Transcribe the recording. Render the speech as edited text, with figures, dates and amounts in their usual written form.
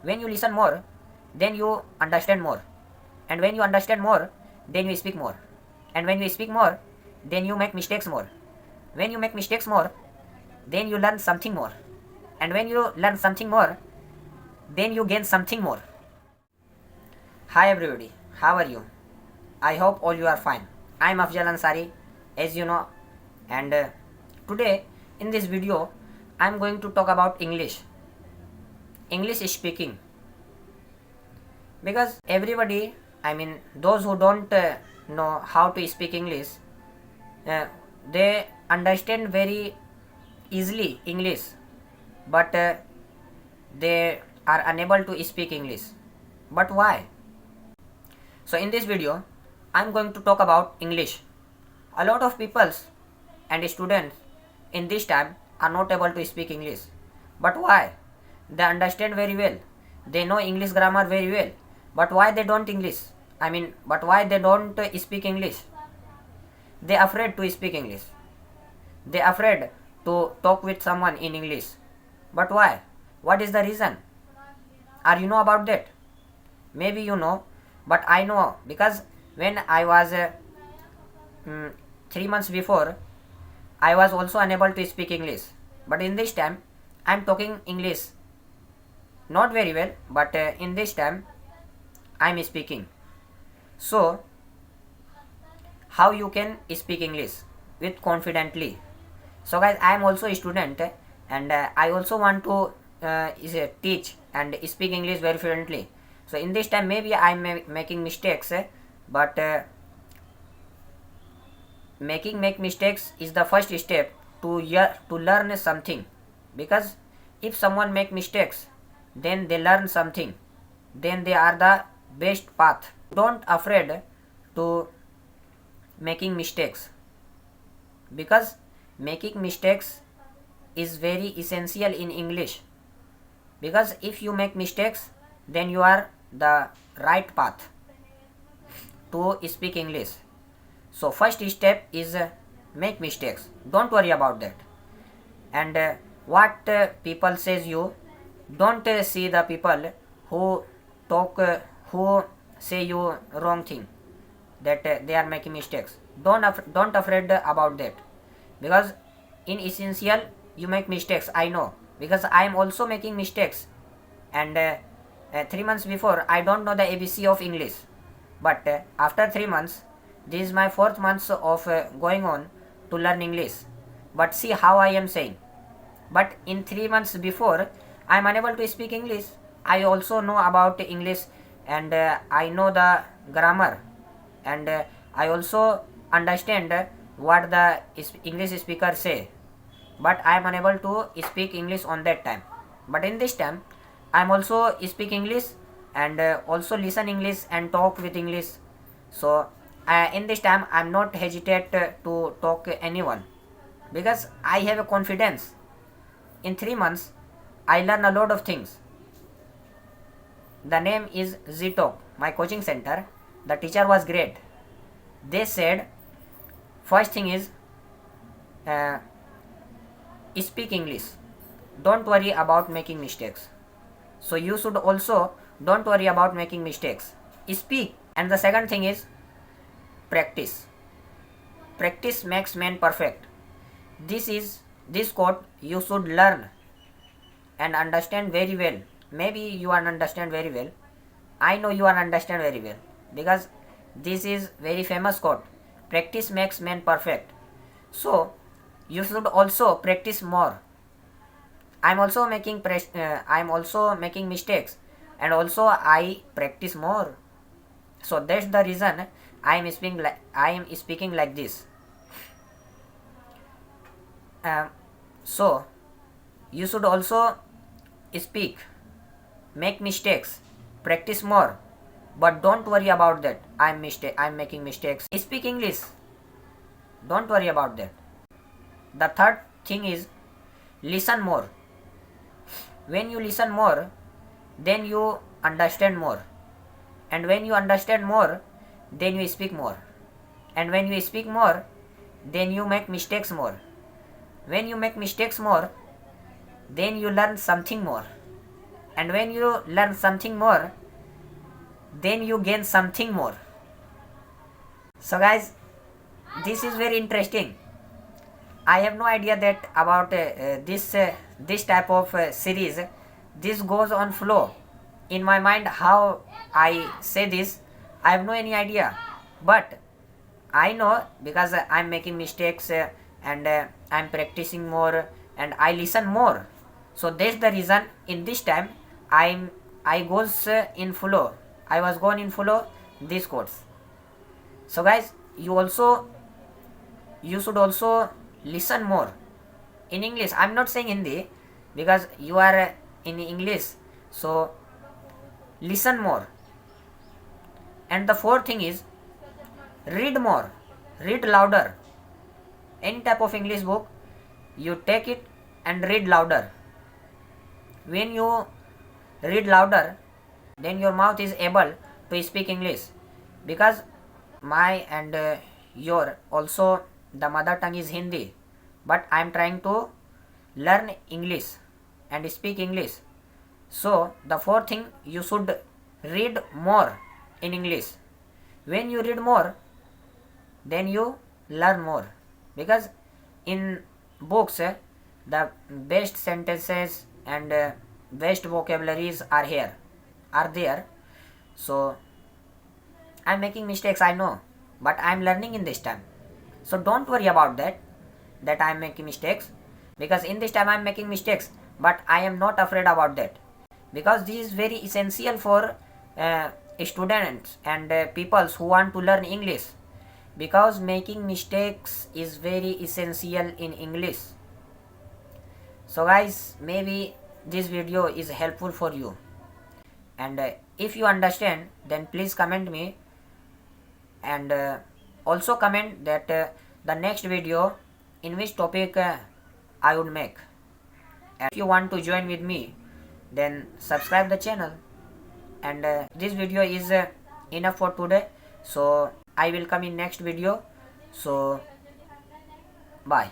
When you listen more, then you understand more. And when you understand more, then you speak more. And when you speak more, then you make mistakes more. When you make mistakes more, then you learn something more. And when you learn something more, then you gain something more. Hi everybody, how are you? I hope all you are fine. I am Afzal Ansari, as you know, and today in this video I am going to talk about English speaking, because everybody, I mean those who don't know how to speak English, uh, they understand very easily English, but they are unable to speak English. But why? So in this video I am going to talk about English. A lot of peoples and students in this time are not able to speak English. But why? They understand very well. They know English grammar very well. But why they don't English? But why they don't speak English? They afraid to speak English. They afraid to talk with someone in English. But why? What is the reason? Are you know about that? Maybe you know, but I know, because when I was 3 months before, I was also unable to speak English. But in this time, I am talking English not very well, but in this time, I am speaking. So, how you can speak English with confidently? So guys, I am also a student, and I also want to teach and speak English very fluently. So in this time maybe I am making mistakes, but make mistakes is the first step to learn something. Because if someone make mistakes, then they learn something, then they are the best path. Don't afraid to making mistakes, because making mistakes is very essential in English. Because if you make mistakes, then you are the right path to speak English. So first step is make mistakes. Don't worry about that. And what people says you, don't see the people who talk, who say you wrong thing, that they are making mistakes. Don't afraid about that, because in essential you make mistakes. I know, because I am also making mistakes. And 3 months before, I don't know the ABC of English, but after 3 months, this is my 4th month of going on to learn English. But see how I am saying. But in 3 months before, I am unable to speak English. I also know about English, and I know the grammar, and I also understand what the English speaker say. But I am unable to speak English on that time. But in this time, I am also speak English, and also listen English and talk with English. So in this time I am not hesitate to talk anyone, because I have a confidence. In 3 months I learn a lot of things. The name is ZTalk, my coaching center. The teacher was great. They said first thing is speak English. Don't worry about making mistakes. So you should also don't worry about making mistakes. Speak. And the second thing is practice. Practice makes man perfect. This quote you should learn and understand very well. Maybe you are understand very well. I know you are understand very well, because this is very famous quote. Practice makes man perfect. So you should also practice more. I'm also making mistakes, and also I practice more. So that's the reason I am speaking like this. So you should also speak, make mistakes, practice more, but don't worry about that. I'm making mistakes. Speak English. Don't worry about that. The third thing is listen more. When you listen more, then you understand more. And when you understand more, then you speak more. And when you speak more, then you make mistakes more. When you make mistakes more, then you learn something more. and when you learn something more, then you gain something more. So guys, this is very interesting. I have no idea that about this type of series. This goes on flow in my mind. How I say this, I have no any idea, but I know because I'm making mistakes and I'm practicing more and I listen more. So that's the reason in this time I goes in flow. I was going in flow this course. So guys, you should also listen more in English. I'm not saying Hindi because you are in English. So listen more. And the fourth thing is read more, read louder. Any type of English book, you take it and read louder. When you read louder, then your mouth is able to speak English, because my and your also the mother tongue is Hindi, but I am trying to learn English and speak English. So the fourth thing, you should read more in English. When you read more, then you learn more, because in books the best sentences and best vocabularies are there. So I'm making mistakes, I know, but I'm learning in this time. So don't worry about that I'm making mistakes, because in this time I'm making mistakes, but I am not afraid about that, because this is very essential for students and people who want to learn English, because making mistakes is very essential in English. So guys, maybe this video is helpful for you, and if you understand, then please comment me, and also comment that the next video in which topic I would make. And if you want to join with me, then subscribe the channel. And this video is enough for today, so I will come in next video. So bye.